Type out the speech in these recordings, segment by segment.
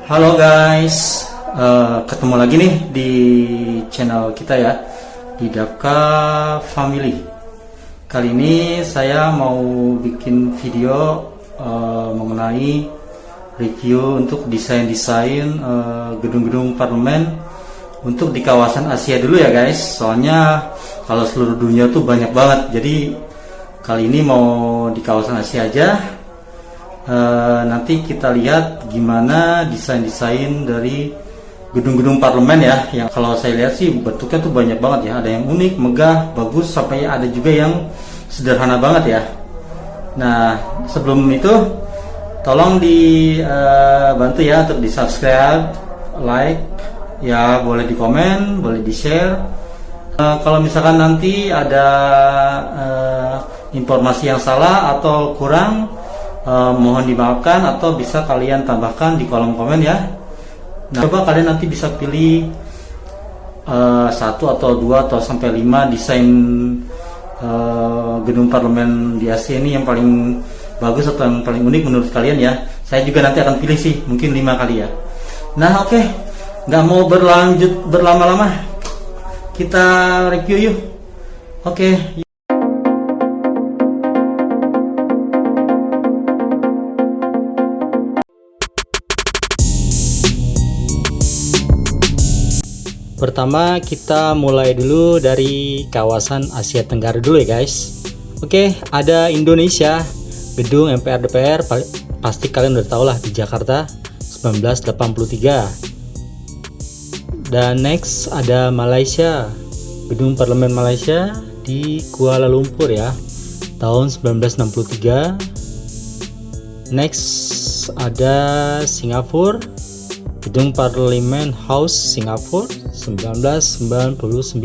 Halo guys, ketemu lagi nih di channel kita ya, di Dapka Family. Kali ini saya mau bikin video mengenai review untuk desain-desain gedung-gedung parlemen untuk di kawasan Asia dulu ya guys. Soalnya kalau seluruh dunia tuh banyak banget, jadi kali ini mau di kawasan Asia aja. Nanti kita lihat gimana desain-desain dari gedung-gedung parlemen ya. Yang kalau saya lihat sih bentuknya tuh banyak banget ya. Ada yang unik, megah, bagus, sampai ada juga yang sederhana banget ya. Nah, sebelum itu tolong dibantu ya untuk di subscribe, like, ya boleh di komen, boleh di share. Kalau misalkan nanti ada informasi yang salah atau kurang, mohon dimaafkan, atau bisa kalian tambahkan di kolom komen ya. Nah, coba kalian nanti bisa pilih 1 atau 2 atau sampai 5 desain gedung parlemen di Asia ini yang paling bagus atau yang paling unik menurut kalian ya. Saya juga nanti akan pilih sih, mungkin 5 kali ya. Nah oke, nggak mau berlanjut berlama-lama, kita review yuk. Oke. Pertama kita mulai dulu dari kawasan Asia Tenggara dulu ya guys. Oke, ada Indonesia, gedung MPR DPR, pasti kalian udah tau lah, di Jakarta 1983. Dan next ada Malaysia, gedung parlemen Malaysia di Kuala Lumpur ya, tahun 1963. Next ada Singapura, gedung Parliament House Singapura 1999.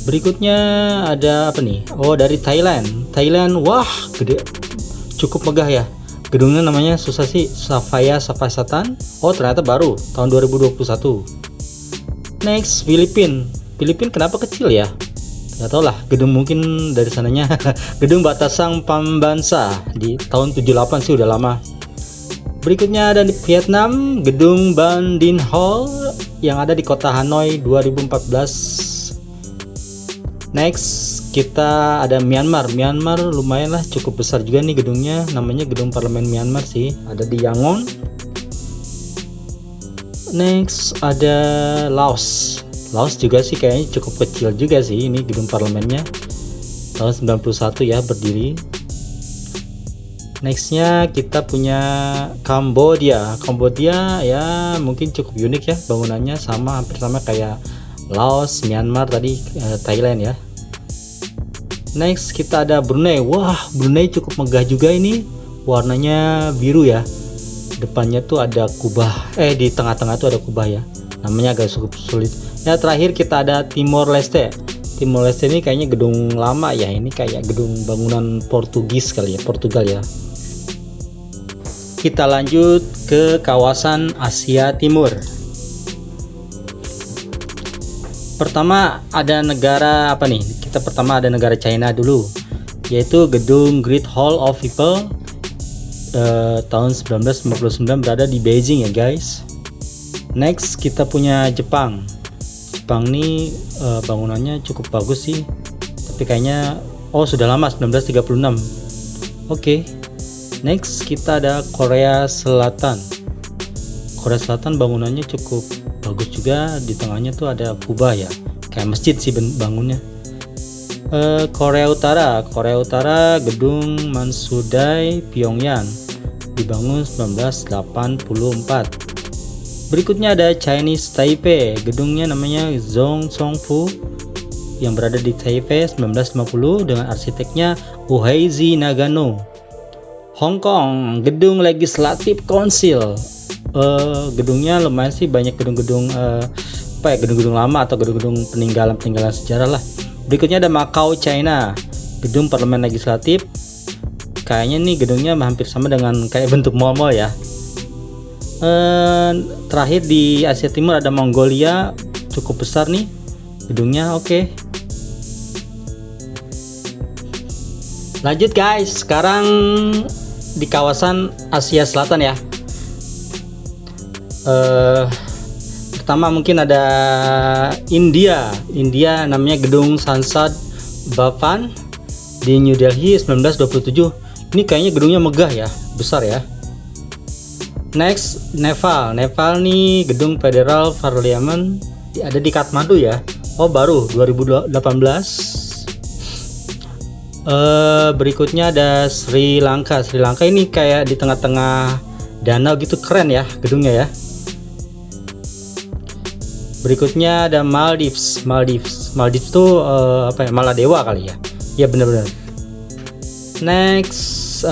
Berikutnya ada apa nih? Oh, dari Thailand. Wah, gede, cukup megah ya. Gedungnya namanya susah sih, Savaya Sapasatan. Oh, ternyata baru tahun 2021. Next, Filipina kenapa kecil ya? Gak tau lah, gedung mungkin dari sananya. Gedung Batasang Pambansa di tahun 78 sih, udah lama. Berikutnya ada di Vietnam, gedung Ban Dinh Hall yang ada di kota Hanoi 2014. Next kita ada Myanmar lumayan lah, cukup besar juga nih gedungnya, namanya gedung parlemen Myanmar sih, ada di Yangon. Next ada Laos juga sih kayaknya cukup kecil juga sih, ini gedung parlemennya tahun 91 ya berdiri. Nextnya kita punya Kambodia ya, mungkin cukup unik ya bangunannya, hampir sama kayak Laos, Myanmar tadi, Thailand ya. Next kita ada Brunei. Wah, Brunei cukup megah juga ini, warnanya biru ya, depannya tuh ada kubah, di tengah-tengah tuh ada kubah ya, namanya agak cukup sulit ya. Terakhir kita ada Timor Leste ini kayaknya gedung lama ya, ini kayak gedung bangunan Portugis kali ya, Portugal ya. Kita lanjut ke kawasan Asia Timur. Pertama ada negara apa nih? Pertama ada negara China dulu, yaitu gedung Great Hall of People tahun 1959, berada di Beijing ya guys. Next kita punya Jepang nih, bangunannya cukup bagus sih, tapi kayaknya sudah lama, 1936. Oke. Next kita ada Korea Selatan bangunannya cukup bagus juga, di tengahnya tuh ada kubah ya, kayak masjid sih bangunnya. Korea Utara gedung Mansudai Pyongyang dibangun 1984. Berikutnya ada Chinese Taipei, gedungnya namanya Zhongzhongfu yang berada di Taipei 1950 dengan arsiteknya Uehezi Nagano. Hong Kong, gedung Legislative Council, gedungnya lumayan sih, banyak gedung-gedung gedung-gedung lama atau gedung-gedung peninggalan sejarah lah. Berikutnya ada Macau, China, gedung parlemen legislatif, kayaknya nih gedungnya hampir sama dengan kayak bentuk mall ya. Terakhir di Asia Timur ada Mongolia, cukup besar nih gedungnya. Oke. Lanjut guys, sekarang di kawasan Asia Selatan ya. eh Pertama mungkin ada India namanya gedung Sansad Bhavan di New Delhi 1927. Ini kayaknya gedungnya megah ya, besar ya. Next, Nepal nih gedung Federal Parliament ada di Kathmandu ya. Oh, baru 2018. Berikutnya ada Sri Lanka ini kayak di tengah-tengah danau gitu, keren ya gedungnya ya. Berikutnya ada Maldives tuh apa ya, Maladewa kali ya. Ya benar-benar. Next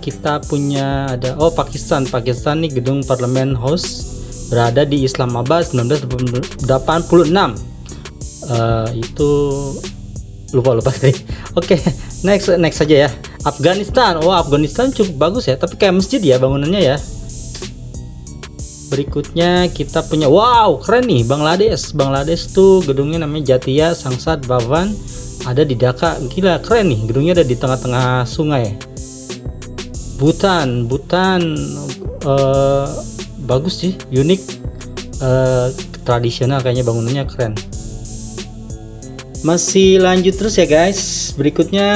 kita punya ada Pakistan nih gedung Parliament House berada di Islamabad 1986. Itu lupa tadi. Oke, next saja ya. Afghanistan cukup bagus ya, tapi kayak masjid ya bangunannya ya. Berikutnya kita punya, wow keren nih, Bangladesh tuh gedungnya namanya Jatiya Sangsad Bhavan, ada di Dhaka. Gila keren nih, gedungnya ada di tengah-tengah sungai. Bhutan bagus sih, unik, tradisional, kayaknya bangunannya keren. Masih lanjut terus ya guys. Berikutnya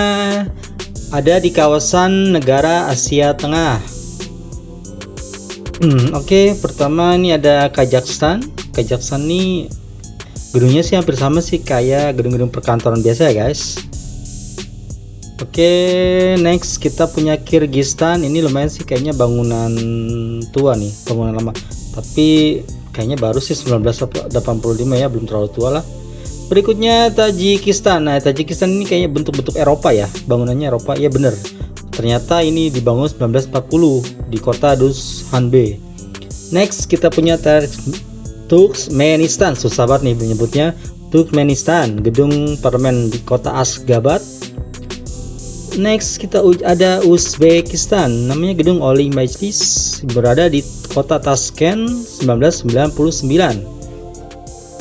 ada di kawasan negara Asia Tengah. Oke, pertama ini ada Kazakhstan nih gedungnya sih hampir sama sih kayak gedung-gedung perkantoran biasa ya guys. Oke, next kita punya Kyrgyzstan. Ini lumayan sih kayaknya bangunan tua nih, bangunan lama, tapi kayaknya baru sih 1985 ya, belum terlalu tua lah. Berikutnya Tajikistan. Nah, Tajikistan ini kayaknya bentuk-bentuk Eropa ya, bangunannya Eropa. Ya bener, ternyata ini dibangun 1940 di kota Dushanbe. Next kita punya Turkmenistan, susah banget nih menyebutnya. Turkmenistan, gedung parlemen di kota Ashgabat. Next kita ada Uzbekistan, namanya gedung Oli Majlis, berada di kota Tashkent 1999.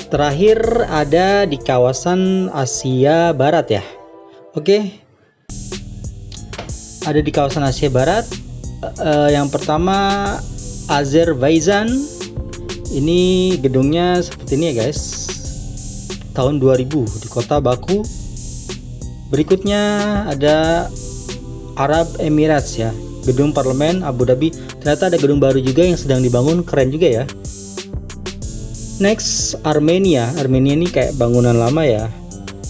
Terakhir ada di kawasan Asia Barat ya. Oke, ada di kawasan Asia Barat. Yang pertama Azerbaijan. Ini gedungnya seperti ini ya guys, tahun 2000 di kota Baku. Berikutnya ada Arab Emirates ya, gedung parlemen Abu Dhabi. Ternyata ada gedung baru juga yang sedang dibangun, keren juga ya. Next, Armenia ini kayak bangunan lama ya,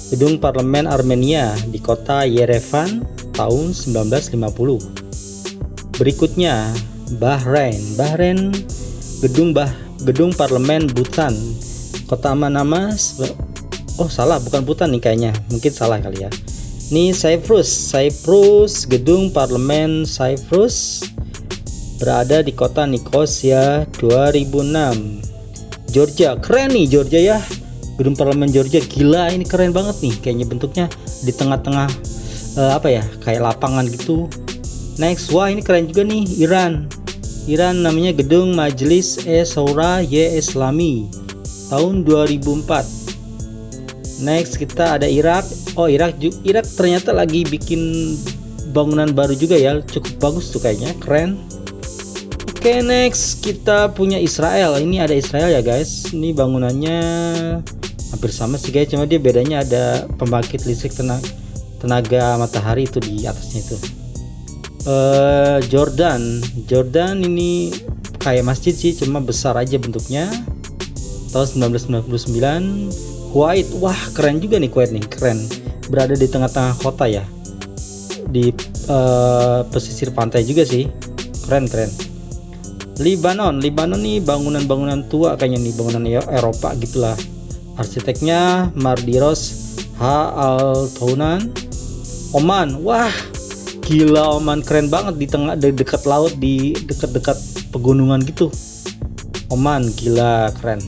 gedung parlemen Armenia di kota Yerevan tahun 1950. Berikutnya Bahrain, gedung parlemen Bhutan, kota Manama. Salah, bukan Bhutan nih kayaknya, mungkin salah kali ya. Ini Cyprus, gedung parlemen Cyprus berada di kota Nicosia 2006. Georgia, keren nih Georgia ya, gedung parlemen Georgia, gila ini keren banget nih, kayaknya bentuknya di tengah-tengah kayak lapangan gitu. Next, wah ini keren juga nih, Iran namanya gedung Majlis Shura Islami tahun 2004. Next kita ada Irak. Irak ternyata lagi bikin bangunan baru juga ya, cukup bagus tuh kayaknya, keren. Oke, next kita punya Israel. Ini ada Israel ya guys, ini bangunannya hampir sama sih guys, cuma dia bedanya ada pembangkit listrik tenaga matahari itu di atasnya itu. Jordan ini kayak masjid sih, cuma besar aja bentuknya, tahun 1999. Kuwait, wah keren juga nih Kuwait nih, keren, berada di tengah-tengah kota ya, di pesisir pantai juga sih, keren. Lebanon nih bangunan tua kayaknya nih, bangunan Eropa gitulah. Arsiteknya Mardiros H. Al-Tounan. Oman, wah gila, Oman keren banget, di dekat laut, di dekat pegunungan gitu. Oman gila keren.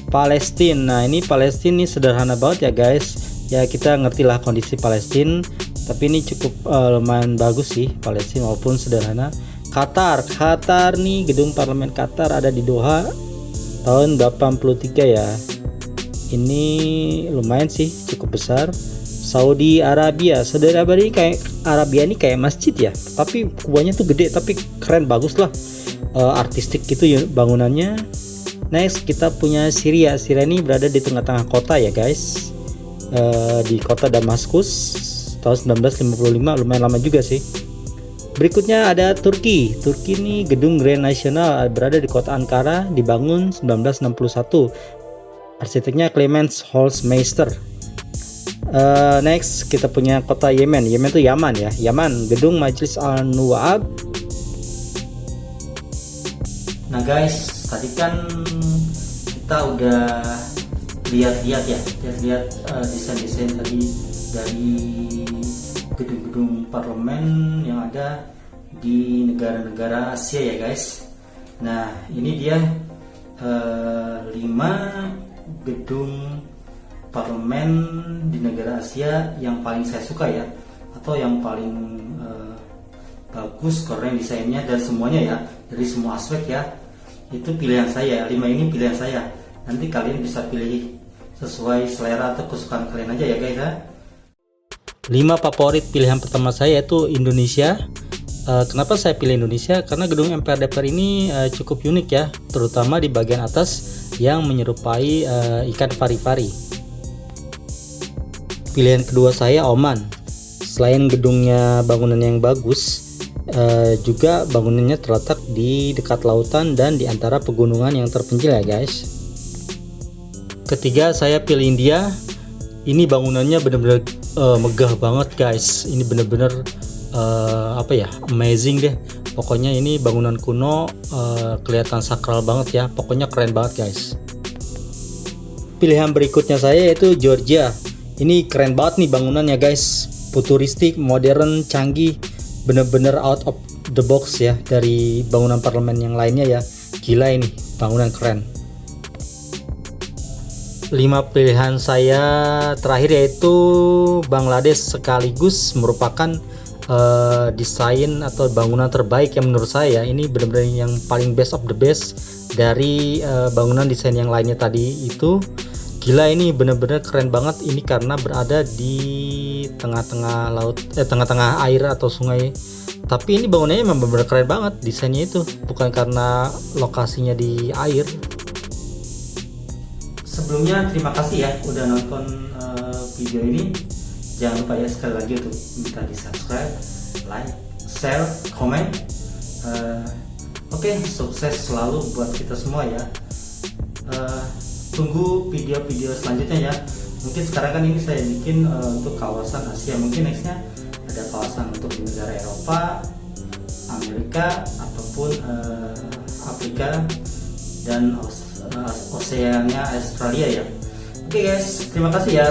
Palestina, nah ini Palestina nih sederhana banget ya guys. Ya kita ngerti lah kondisi Palestina, tapi ini cukup lumayan bagus sih Palestina walaupun sederhana. Qatar nih gedung parlemen Qatar ada di Doha tahun 83 ya. Ini lumayan sih, cukup besar. Saudi Arabia ini kayak masjid ya, tapi kubahnya tuh gede tapi keren, bagus lah. artistik gitu ya bangunannya. Next kita punya Syria. Syria ini berada di tengah-tengah kota ya guys, di kota Damaskus tahun 1955, lumayan lama juga sih. Berikutnya ada Turki. Turki ini gedung Grand National berada di kota Ankara, dibangun 1961. Arsiteknya Clemens Holzmeister. Next kita punya kota Yemen. Yemen itu Yaman ya. Yaman, gedung Majlis Al-Nuwab. Nah guys, tadi kan kita udah lihat-lihat ya, desain-desain tadi dari gedung-gedung parlemen yang ada di negara-negara Asia ya guys. Nah ini dia 5 gedung parlemen di negara Asia yang paling saya suka ya, atau yang paling bagus, keren desainnya dan semuanya ya, dari semua aspek ya. Itu pilihan saya, 5 ini pilihan saya. Nanti kalian bisa pilih sesuai selera atau kesukaan kalian aja ya guys ya. 5 favorit pilihan pertama saya itu Indonesia. Kenapa saya pilih Indonesia? Karena gedung MPR DPR ini cukup unik ya, terutama di bagian atas yang menyerupai ikan pari-pari. Pilihan kedua saya Oman. Selain gedungnya bangunan yang bagus, juga bangunannya terletak di dekat lautan dan di antara pegunungan yang terpencil ya guys. Ketiga saya pilih India. Ini bangunannya benar-benar megah banget guys. Ini benar-benar amazing deh. Pokoknya ini bangunan kuno, kelihatan sakral banget ya. Pokoknya keren banget guys. Pilihan berikutnya saya yaitu Georgia. Ini keren banget nih bangunannya guys. Futuristik, modern, canggih, bener-bener out of the box ya dari bangunan parlemen yang lainnya ya. Gila ini bangunan keren. 5 pilihan saya terakhir yaitu Bangladesh, sekaligus merupakan desain atau bangunan terbaik yang menurut saya. Ini benar-benar yang paling best of the best dari bangunan desain yang lainnya tadi itu. Gila ini benar-benar keren banget. Ini karena berada di tengah-tengah laut, tengah-tengah air atau sungai. Tapi ini bangunannya memang benar-benar keren banget desainnya itu, bukan karena lokasinya di air. Sebelumnya terima kasih ya udah nonton video ini. Jangan lupa ya sekali lagi untuk minta di subscribe, like, share, komen. Oke, sukses selalu buat kita semua ya. Tunggu video-video selanjutnya ya. Mungkin sekarang kan ini saya bikin untuk kawasan Asia. Mungkin nextnya ada kawasan untuk di negara Eropa, Amerika, ataupun Afrika dan Oseania, Australia ya. Oke guys, terima kasih ya.